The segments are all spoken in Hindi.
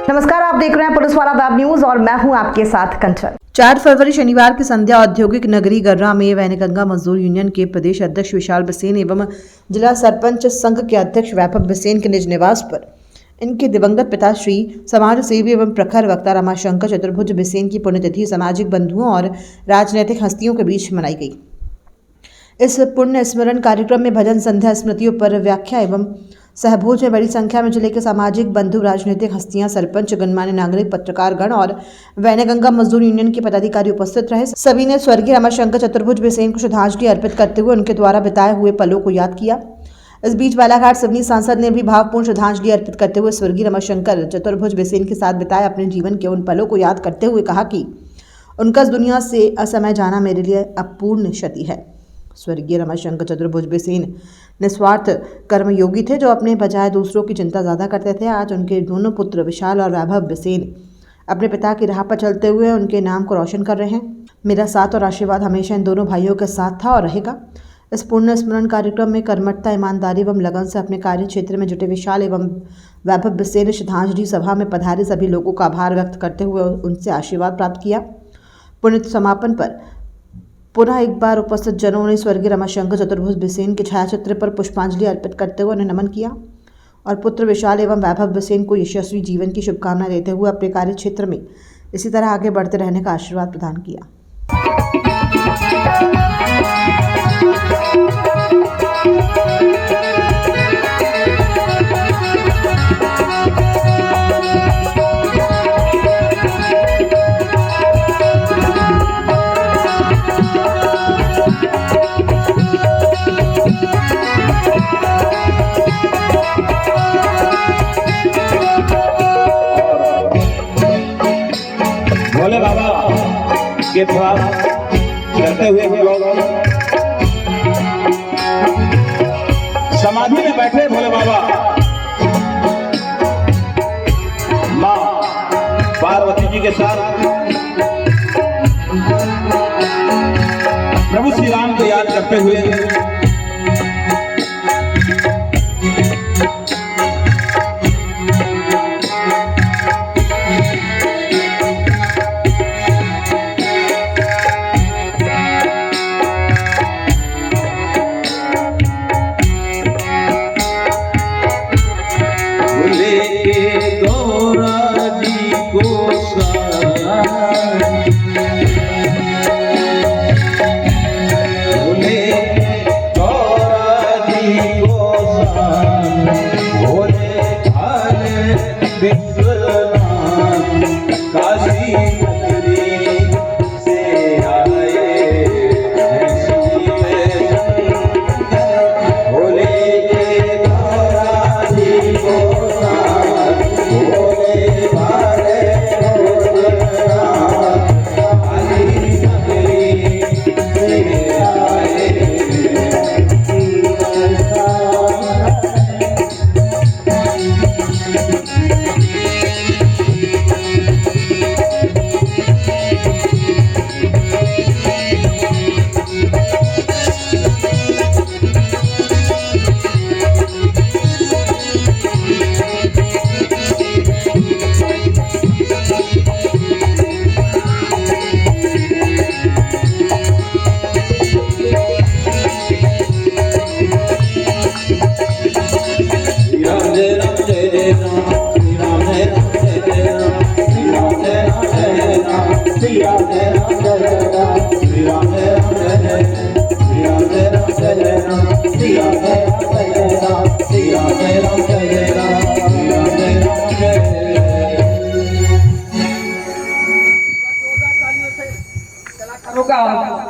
नमस्कार, आप देख रहे हैं पुलिस वाला वेब न्यूज और मैं हूं आपके साथ कंचन। 4 फरवरी शनिवार की संध्या औद्योगिक नगरी गर्रा में वैनगंगा मजदूर यूनियन के प्रदेश अध्यक्ष विशाल बिसेन एवं जिला सरपंच संघ के अध्यक्ष वैभव बिसेन के निज निवास पर इनके दिवंगत पिता श्री समाज सेवी एवं प्रखर वक्ता रमाशंकर चतुर्भुज बिसेन की पुण्यतिथि सामाजिक बंधुओं और राजनीतिक हस्तियों के बीच मनाई गई। इस पुण्य स्मरण कार्यक्रम में भजन संध्या, स्मृतियों पर व्याख्या एवं सहभोज में बड़ी संख्या में जिले के सामाजिक बंधु, राजनीतिक हस्तियां, सरपंच, गणमान्य नागरिक, पत्रकारगण और वैनगंगा मजदूर यूनियन के पदाधिकारी उपस्थित रहे। सभी ने स्वर्गीय रमाशंकर चतुर्भुज बिसेन को श्रद्धांजलि अर्पित करते हुए उनके द्वारा बिताए हुए पलों को याद किया। इस बीच बालाघाट सिवनी सांसद ने भी भावपूर्ण श्रद्धांजलि अर्पित करते हुए स्वर्गीय रमाशंकर चतुर्भुज बिसेन के साथ बिताए अपने जीवन के उन पलों को याद करते हुए कहा कि उनका इस दुनिया से असमय जाना मेरे लिए अपूर्ण क्षति है। स्वर्गीय रमाशंकर चतुर्भुज बिसेन निस्वार्थ कर्मयोगी थे जो अपने बजाय दूसरों की चिंता ज़्यादा करते थे। आज उनके दोनों पुत्र विशाल और वैभव बिसेन अपने पिता की राह पर चलते हुए उनके नाम को रोशन कर रहे हैं। मेरा साथ और आशीर्वाद हमेशा इन दोनों भाइयों के साथ था और रहेगा। इस पुण्य स्मरण कार्यक्रम में कर्मठता, ईमानदारी एवं लगन से अपने कार्य क्षेत्र में जुटे विशाल एवं वैभव बिसेन ने श्रद्धांजलि सभा में पधारे सभी लोगों का आभार व्यक्त करते हुए उनसे आशीर्वाद प्राप्त किया। पुण्य समापन पर पुनः एक बार उपस्थित जनों ने स्वर्गीय रमाशंकर चतुर्भुज बिसेन के छायाचित्र पर पुष्पांजलि अर्पित करते हुए उन्हें नमन किया और पुत्र विशाल एवं वैभव बिसेन को यशस्वी जीवन की शुभकामनाएं देते हुए अपने कार्य क्षेत्र में इसी तरह आगे बढ़ते रहने का आशीर्वाद प्रदान किया। भोले बाबा के पास करते हुए हम लोग समाधि में बैठे भोले बाबा माँ पार्वती जी के साथ प्रभु श्री राम को याद करते हुए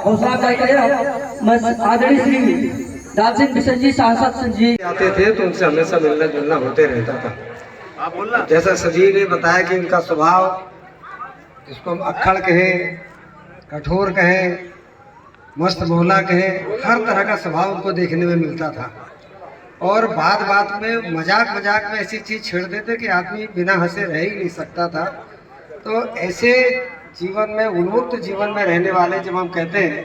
हौसला आदरणीय श्री दाल सिंह बिसेन जी सांसद जी आते थे तो उनसे हमेशा मिलना जुलना होते रहता था। जैसा सजी ने बताया कि इनका स्वभाव, इसको हम अक्खड़ कहें, कठोर कहें, मस्त मौला कहें, हर तरह का स्वभाव उनको देखने में मिलता था। और बात बात में मजाक मजाक में ऐसी चीज़ छेड़ देते कि आदमी बिना हंसे रह ही नहीं सकता था। तो ऐसे जीवन में, उन्मुक्त जीवन में रहने वाले जब हम कहते हैं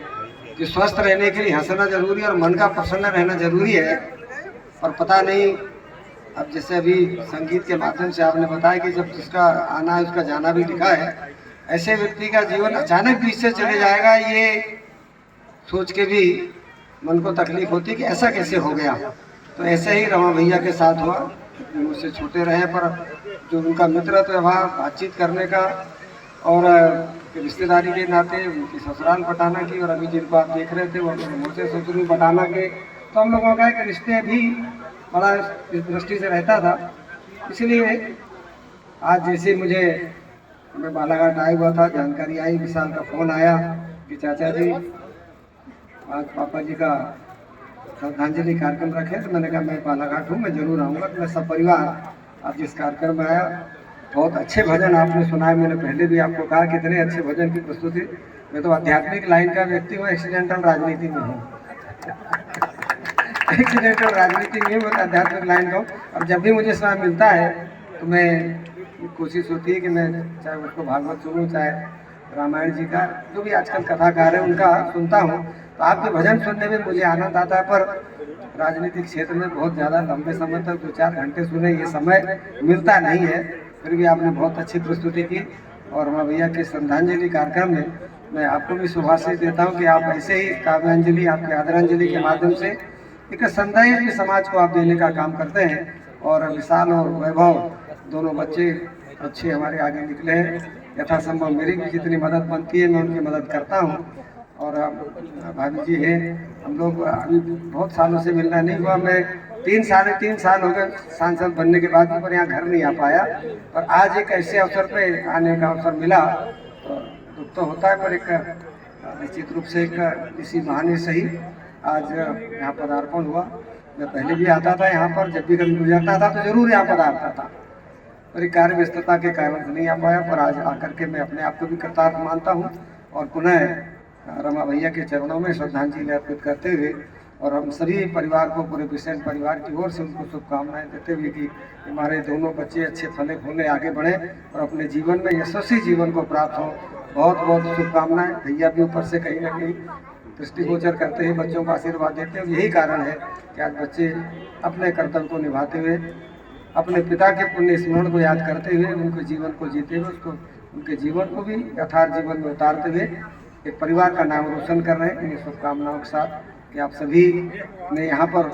कि स्वस्थ रहने के लिए हंसना जरूरी और मन का प्रसन्न रहना जरूरी है, और पता नहीं अब जैसे अभी संगीत के माध्यम से आपने बताया कि जब जिसका आना है उसका जाना भी लिखा है, ऐसे व्यक्ति का जीवन अचानक बीच से चले जाएगा, ये सोच के भी मन को तकलीफ होती है कि ऐसा कैसे हो गया। तो ऐसे ही रमा भैया के साथ हुआ, मुझसे छोटे रहे पर जो उनका मित्रत्व व्यवहार, बातचीत करने का और रिश्तेदारी के नाते उनकी ससुराल पटाना की, और अभी जिनको आप देख रहे थे वो मुझसे ससुर पटाना के, तो हम लोगों का एक रिश्ते भी बड़ा इस दृष्टि से रहता था। इसलिए आज जैसे मुझे मैं बालाघाट आया हुआ था, जानकारी आई, विशाल का फ़ोन आया कि चाचा जी आज पापा जी का श्रद्धांजलि कार्यक्रम रखे, तो मैंने कहा मैं बालाघाट हूँ, मैं जरूर आऊँगा। तो मैं सब परिवार आज जिस कार्यक्रम में आया, बहुत अच्छे भजन आपने सुनाए। मैंने पहले भी आपको कहा कितने अच्छे भजन की प्रस्तुति। मैं तो आध्यात्मिक लाइन का व्यक्ति हूँ, एक्सीडेंटल राजनीति में हूँ एक्सीडेंटल राजनीति में हूँ, आध्यात्मिक लाइन का हूँ। अब जब भी मुझे समय मिलता है तो मैं कोशिश होती है कि मैं चाहे उसको भागवत सुनूँ, चाहे रामायण जी का जो भी आजकल कथाकार है उनका सुनता हूँ। तो आपके भजन सुनने में मुझे आनंद आता है, पर राजनीतिक क्षेत्र में बहुत ज़्यादा लंबे समय तक 2-4 घंटे सुने ये समय मिलता नहीं है। फिर भी आपने बहुत अच्छी प्रस्तुति की, और रमा भैया के श्रद्धांजलि कार्यक्रम में मैं आपको भी शुभाशीष देता हूँ कि आप ऐसे ही काव्यांजलि, आपके आदरांजलि के माध्यम से एक संदेश भी समाज को आप देने का काम करते हैं। और विशाल और वैभव दोनों बच्चे अच्छे हमारे आगे निकले हैं। यथासंभव मेरी भी जितनी मदद बनती है मैं उनकी मदद करता हूँ। और भाभी जी हैं, हम लोग अभी बहुत सालों से मिलना नहीं हुआ। मैं 3-3.5 साल हो गए सांसद बनने के बाद भी, पर यहाँ घर नहीं आ पाया। पर आज एक ऐसे अवसर पे आने का अवसर मिला तो दुख तो होता है, पर एक निश्चित रूप से एक इसी बहाने से ही आज यहाँ पदार्पण हुआ। मैं पहले भी आता था यहाँ पर, जब भी कभी गुजरता था तो जरूर यहाँ पधारता था, पर एक कार्य व्यस्तता के कारण नहीं आ पाया। पर आज आकर के मैं अपने आप को भी कृतार्थ मानता हूँ और पुनः रमा भैया के चरणों में श्रद्धांजलि अर्पित करते हुए, और हम सभी परिवार को, पूरे बिसेन परिवार की ओर से उनको शुभकामनाएं देते हुए कि हमारे दोनों बच्चे अच्छे फले फूले आगे बढ़े और अपने जीवन में यशस्वी जीवन को प्राप्त हो। बहुत बहुत शुभकामनाएं। भैया भी ऊपर से कहीं ना कहीं दृष्टिगोचर करते हैं, बच्चों को आशीर्वाद देते हैं। यही कारण है कि आज बच्चे अपने कर्तव्य को निभाते हुए, अपने पिता के पुण्य स्मरण को याद करते हुए, उनके जीवन को जीते हुए, उसको उनके जीवन को भी यथार्थ जीवन में उतारते हुए एक परिवार का नाम रोशन कर रहे हैं। इन शुभकामनाओं के साथ कि आप सभी ने यहाँ पर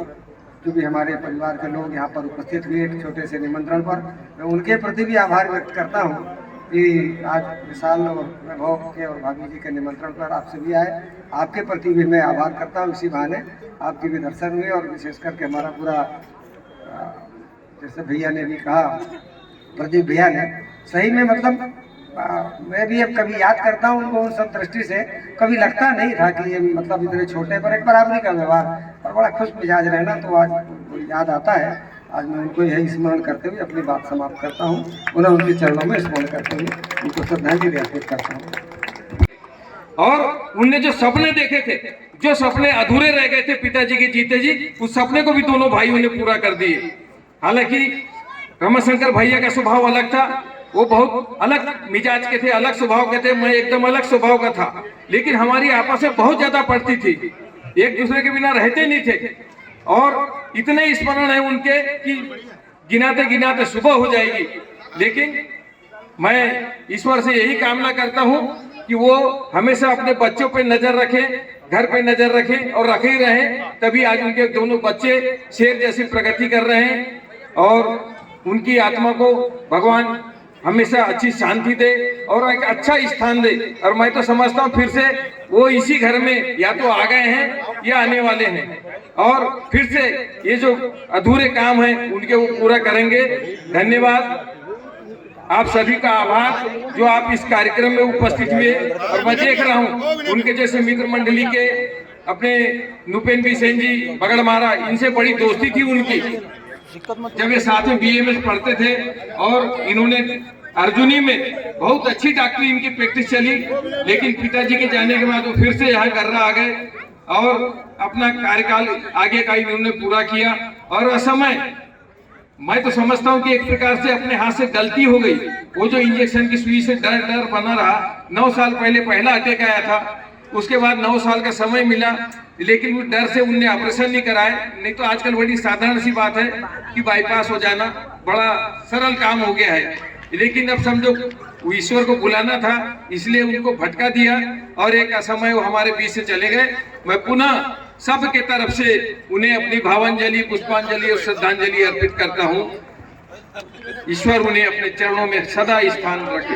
जो भी हमारे परिवार के लोग यहाँ पर उपस्थित हुए एक छोटे से निमंत्रण पर, मैं उनके प्रति भी आभार व्यक्त करता हूँ कि आज विशाल और वैभव के और भाभी जी के निमंत्रण पर आप सभी आए। आपके प्रति भी मैं आभार करता हूँ। इसी बहाने आपके भी दर्शन हुए, और विशेष करके हमारा पूरा जैसे भैया ने भी कहा, प्रदीप भैया ने, सही में मतलब मैं भी अब कभी याद करता हूँ उनको सब दृष्टि से। कभी लगता नहीं था कि ये मतलब इतने छोटे पर एक बराबरी का व्यवहार और बड़ा खुश मिजाज रहना, तो आज याद आता है। आज मैं उनको यही स्मरण करते हुए अपनी बात समाप्त करता हूँ। उन्हें उनके चरणों में स्मरण करते हुए उनको श्रद्धांजलि अर्पित करता हूँ। और उनने जो सपने देखे थे, जो सपने अधूरे रह गए थे पिताजी के जीते जी, उस सपने को भी दोनों भाइयों ने पूरा कर दिए। हालांकि रमाशंकर भैया का स्वभाव अलग था, वो बहुत अलग मिजाज के थे, अलग स्वभाव के थे। मैं एकदम अलग स्वभाव का था, लेकिन हमारी आपस में बहुत ज्यादा पड़ती थी, एक दूसरे के बिना रहते नहीं थे। और इतने स्मरण है उनके कि गिनाते गिनाते सुबह हो जाएगी। लेकिन मैं ईश्वर से यही कामना करता हूँ कि वो हमेशा अपने बच्चों पे नजर रखें, घर पे नजर रखें और रखे ही रहें। तभी आज उनके दोनों बच्चे शेर जैसी प्रगति कर रहे हैं, और उनकी आत्मा को भगवान हमेशा अच्छी शांति दे और एक अच्छा स्थान दे। और मैं तो समझता हूँ फिर से वो इसी घर में या तो आ गए हैं या आने वाले हैं, और फिर से ये जो अधूरे काम हैं उनके वो पूरा करेंगे। धन्यवाद, आप सभी का आभार जो आप इस कार्यक्रम में उपस्थित हुए। और मैं देख रहा हूँ उनके जैसे मित्र मंडली के अपने नुपेन बिसेन जी बगड़मारा, इनसे बड़ी दोस्ती थी उनकी जब ये साथ में बीएमएस पढ़ते थे। और इन्होंने अर्जुनी में बहुत अच्छी डॉक्टरी इनकी प्रैक्टिस चली, लेकिन पिताजी के जाने के बाद वो फिर से यहाँ गर्रा आ गए और अपना कार्यकाल आगे का इन्होंने पूरा किया। और असमय मैं तो समझता हूँ कि एक प्रकार से अपने हाथ से गलती हो गई। वो जो इंजेक्शन की सुई से डर बना रहा, 9 साल पहले पहला अटैक आया था, उसके बाद 9 साल का समय मिला, लेकिन उस डर से उनने ऑपरेशन नहीं कराए। नहीं तो आजकल बड़ी साधारण सी बात है कि बाईपास हो जाना बड़ा सरल काम हो गया है, लेकिन अब समझो ईश्वर को बुलाना था, इसलिए उनको भटका दिया और एक असमय वो हमारे बीच से चले गए। मैं पुनः सबके तरफ से उन्हें अपनी भावांजलि, पुष्पांजलि और श्रद्धांजलि अर्पित करता हूँ। ईश्वर उन्हें अपने चरणों में सदा स्थान रखे।